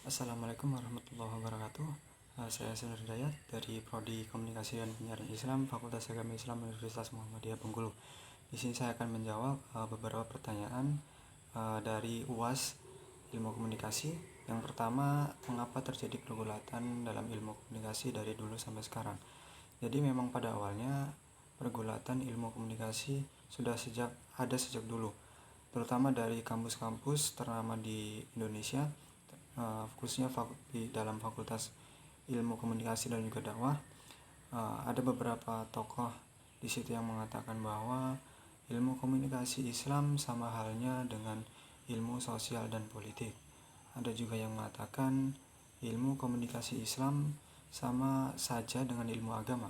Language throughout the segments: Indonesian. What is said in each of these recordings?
Assalamualaikum warahmatullahi wabarakatuh. Saya Sendar Hidayat dari Prodi Komunikasi dan Penyiaran Islam, Fakultas Agama Islam Universitas Muhammadiyah Bengkulu. Di sini saya akan menjawab beberapa pertanyaan dari UAS Ilmu Komunikasi. Yang pertama, mengapa terjadi pergulatan dalam ilmu komunikasi dari dulu sampai sekarang? Jadi memang pada awalnya pergulatan ilmu komunikasi sudah ada sejak dulu, terutama dari kampus-kampus ternama di Indonesia, khususnya di dalam Fakultas Ilmu Komunikasi dan juga Dakwah. Ada beberapa tokoh di situ yang mengatakan bahwa ilmu komunikasi Islam sama halnya dengan ilmu sosial dan politik. Ada juga yang mengatakan ilmu komunikasi Islam sama saja dengan ilmu agama,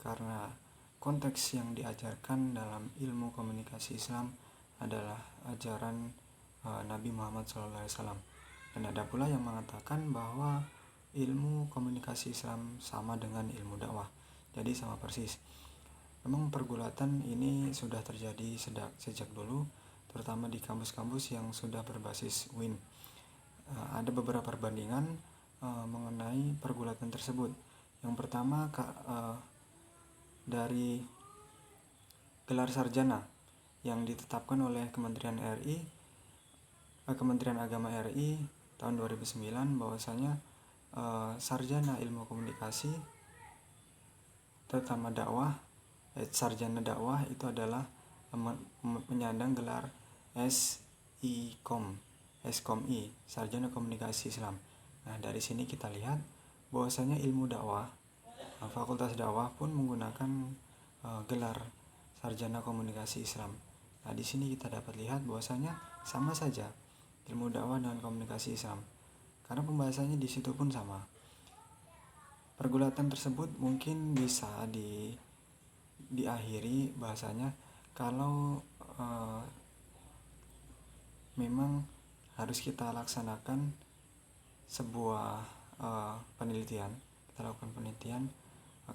karena konteks yang diajarkan dalam ilmu komunikasi Islam adalah ajaran Nabi Muhammad SAW. Dan ada pula yang mengatakan bahwa ilmu komunikasi Islam sama dengan ilmu dakwah, jadi sama persis. Memang pergulatan ini sudah terjadi sejak dulu, terutama di kampus-kampus yang sudah berbasis UIN. Ada beberapa perbandingan mengenai pergulatan tersebut. Yang pertama, dari gelar sarjana yang ditetapkan oleh Kementerian Agama RI tahun 2009, bahwasanya sarjana ilmu komunikasi terutama sarjana dakwah itu adalah menyandang gelar SCOMI, sarjana komunikasi Islam. Nah, dari sini kita lihat bahwasanya ilmu dakwah, fakultas dakwah pun menggunakan gelar sarjana komunikasi Islam. Nah, di sini kita dapat lihat bahwasanya sama saja ilmu dakwah dengan komunikasi Islam, karena pembahasannya di situ pun sama. Pergulatan tersebut mungkin bisa diakhiri bahasanya kalau memang harus kita laksanakan sebuah penelitian, kita lakukan penelitian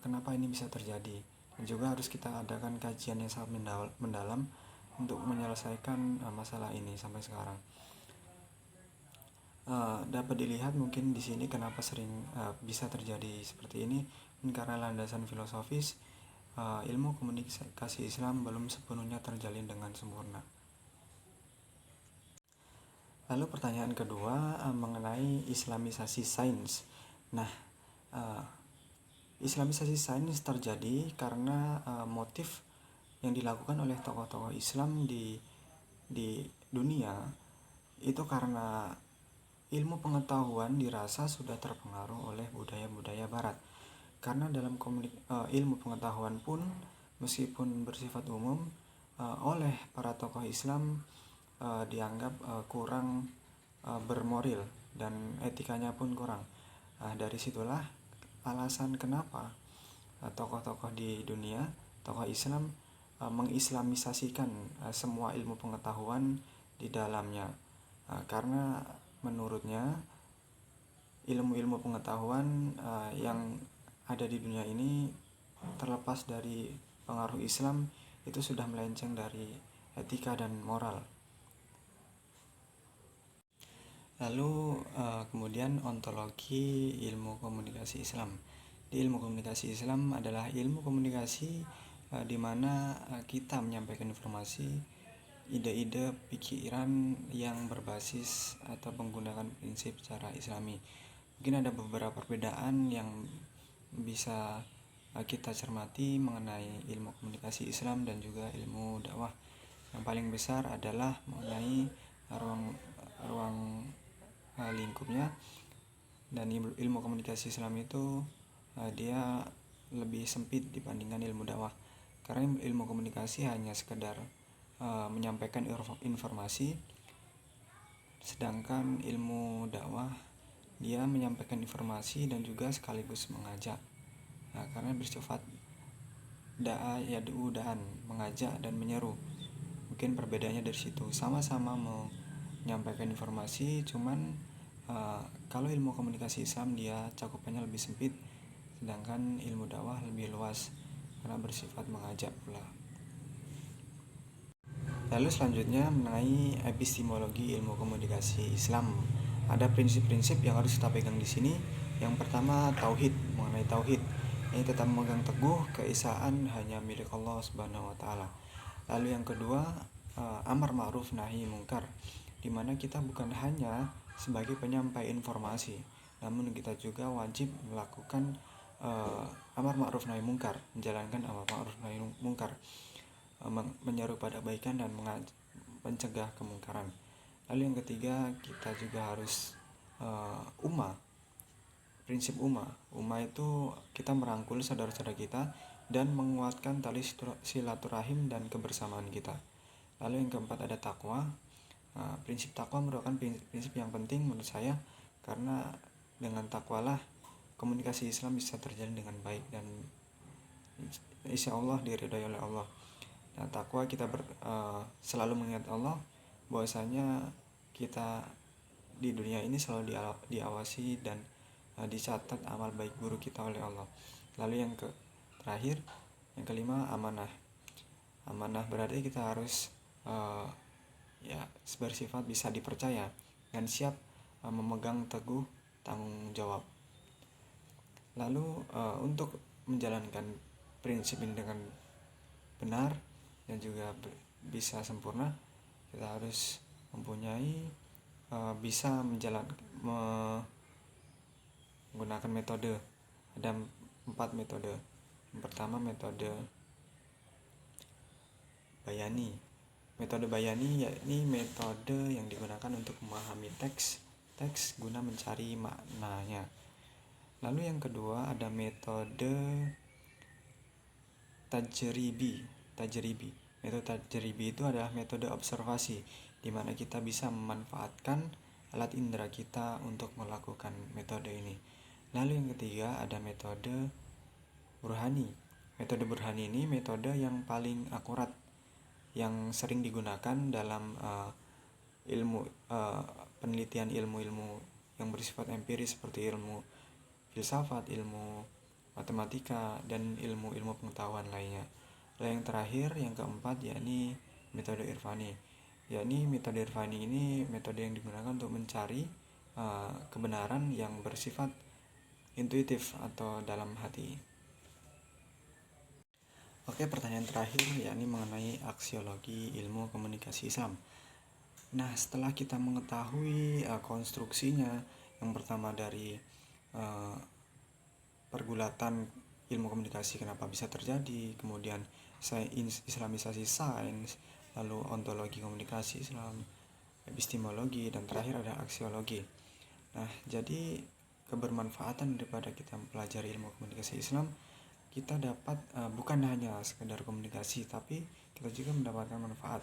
kenapa ini bisa terjadi, dan juga harus kita adakan kajian yang sangat mendalam untuk menyelesaikan masalah ini sampai sekarang. Dapat dilihat mungkin di sini kenapa sering bisa terjadi seperti ini, karena landasan filosofis ilmu komunikasi Islam belum sepenuhnya terjalin dengan sempurna. Lalu pertanyaan kedua mengenai islamisasi sains. Nah, islamisasi sains terjadi karena motif yang dilakukan oleh tokoh-tokoh Islam di dunia itu karena ilmu pengetahuan dirasa sudah terpengaruh oleh budaya-budaya barat. Karena dalam ilmu pengetahuan pun meskipun bersifat umum, oleh para tokoh Islam dianggap kurang bermoral dan etikanya pun kurang. Dari situlah alasan kenapa tokoh-tokoh di dunia, tokoh Islam mengislamisasikan semua ilmu pengetahuan di dalamnya. Karena menurutnya ilmu-ilmu pengetahuan yang ada di dunia ini, terlepas dari pengaruh Islam, itu sudah melenceng dari etika dan moral. Lalu kemudian ontologi ilmu komunikasi Islam. Di ilmu komunikasi Islam adalah ilmu komunikasi di mana kita menyampaikan informasi, ide-ide, pikiran yang berbasis atau menggunakan prinsip secara Islami. Mungkin ada beberapa perbedaan yang bisa kita cermati mengenai ilmu komunikasi Islam dan juga ilmu dakwah. Yang paling besar adalah mengenai ruang lingkupnya. Dan ilmu komunikasi Islam itu dia lebih sempit dibandingkan ilmu dakwah, karena ilmu komunikasi hanya sekedar menyampaikan informasi, sedangkan ilmu dakwah dia menyampaikan informasi dan juga sekaligus mengajak. Karena bersifat da'an, mengajak dan menyeru. Mungkin perbedaannya dari situ. Sama-sama menyampaikan informasi, cuman kalau ilmu komunikasi Islam dia cakupannya lebih sempit, sedangkan ilmu dakwah lebih luas karena bersifat mengajak pula. Lalu selanjutnya mengenai epistemologi ilmu komunikasi Islam. ada prinsip-prinsip yang harus kita pegang di sini. Yang pertama tauhid, mengenai tauhid. Ini tetap memegang teguh keesaan hanya milik Allah Subhanahu wa taala. Lalu yang kedua, amar ma'ruf nahi mungkar, di mana kita bukan hanya sebagai penyampai informasi, namun kita juga wajib melakukan amar ma'ruf nahi mungkar, menjalankan amar ma'ruf nahi mungkar, menyeru pada kebaikan dan mencegah kemungkaran. Lalu yang ketiga, kita juga harus prinsip Umma itu kita merangkul saudara-saudara kita dan menguatkan tali silaturahim dan kebersamaan kita. Lalu yang keempat ada takwa. Prinsip takwa merupakan prinsip yang penting menurut saya, karena dengan takwalah komunikasi Islam bisa terjalin dengan baik dan insya Allah diridhai oleh Allah. Nah, takwa kita selalu mengingat Allah, bahwasanya kita di dunia ini selalu diawasi dan dicatat amal baik buruk kita oleh Allah. Lalu yang terakhir, yang kelima, amanah. Amanah berarti kita harus bersifat bisa dipercaya dan siap memegang teguh tanggung jawab. Lalu untuk menjalankan prinsip ini dengan benar dan juga bisa sempurna, kita harus mempunyai bisa menggunakan metode. Ada 4 metode. Yang pertama metode bayani. Metode bayani yakni metode yang digunakan untuk memahami teks guna mencari maknanya. Lalu yang kedua ada metode tajribi. Metode tajribi itu adalah metode observasi, di mana kita bisa memanfaatkan alat indera kita untuk melakukan metode ini. Lalu yang ketiga ada metode burhani. Metode burhani ini metode yang paling akurat, yang sering digunakan dalam penelitian ilmu-ilmu yang bersifat empiris seperti ilmu filsafat, ilmu matematika, dan ilmu-ilmu pengetahuan lainnya. Lalu yang terakhir, yang keempat, yakni metode irfani. Metode irfani ini metode yang digunakan untuk mencari kebenaran yang bersifat intuitif atau dalam hati. Oke, pertanyaan terakhir yakni mengenai aksiologi ilmu komunikasi Islam. Nah, setelah kita mengetahui konstruksinya, yang pertama dari pergulatan ilmu komunikasi kenapa bisa terjadi, kemudian islamisasi sains, lalu ontologi komunikasi Islam, epistemologi, dan terakhir ada aksiologi. Nah, jadi kebermanfaatan daripada kita mempelajari ilmu komunikasi Islam, kita dapat bukan hanya sekedar komunikasi, tapi kita juga mendapatkan manfaat.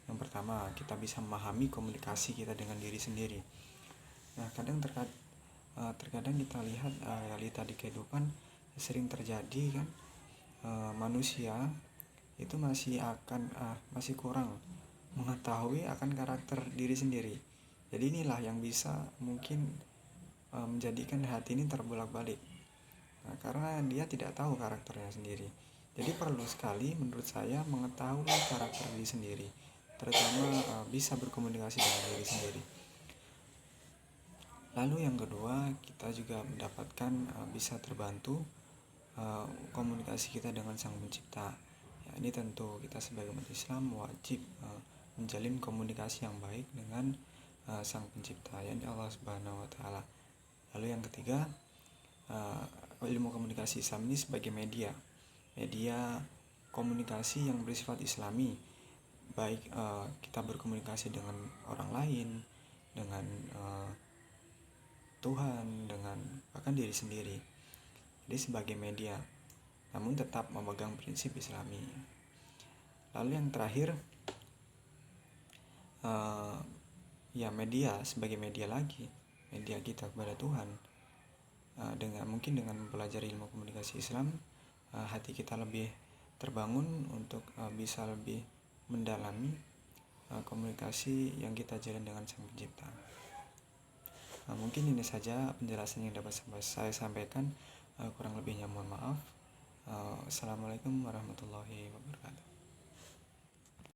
Yang pertama, kita bisa memahami komunikasi kita dengan diri sendiri. Nah, terkadang kita lihat realita di kehidupan sering terjadi kan, manusia itu masih kurang mengetahui akan karakter diri sendiri. Jadi inilah yang bisa mungkin menjadikan hati ini terbolak-balik. Nah, karena dia tidak tahu karakternya sendiri. Jadi perlu sekali menurut saya mengetahui karakter diri sendiri, terutama bisa berkomunikasi dengan diri sendiri. Lalu yang kedua, kita juga mendapatkan bisa terbantu komunikasi kita dengan Sang Pencipta. Ya, ini tentu kita sebagai umat Islam wajib menjalin komunikasi yang baik dengan Sang Pencipta, yakni Allah Subhanahu wa taala. Lalu yang ketiga, ilmu komunikasi Islam ini sebagai media komunikasi yang bersifat Islami, baik kita berkomunikasi dengan orang lain, dengan Tuhan, dengan bahkan diri sendiri. Jadi sebagai media, namun tetap memegang prinsip Islami. Lalu yang terakhir, media sebagai media lagi, media kita kepada Tuhan. Dengan mempelajari ilmu komunikasi Islam, hati kita lebih terbangun untuk bisa lebih mendalami komunikasi yang kita jalin dengan Sang Pencipta. Mungkin ini saja penjelasan yang dapat saya sampaikan. Kurang lebihnya mohon maaf. Assalamualaikum warahmatullahi wabarakatuh.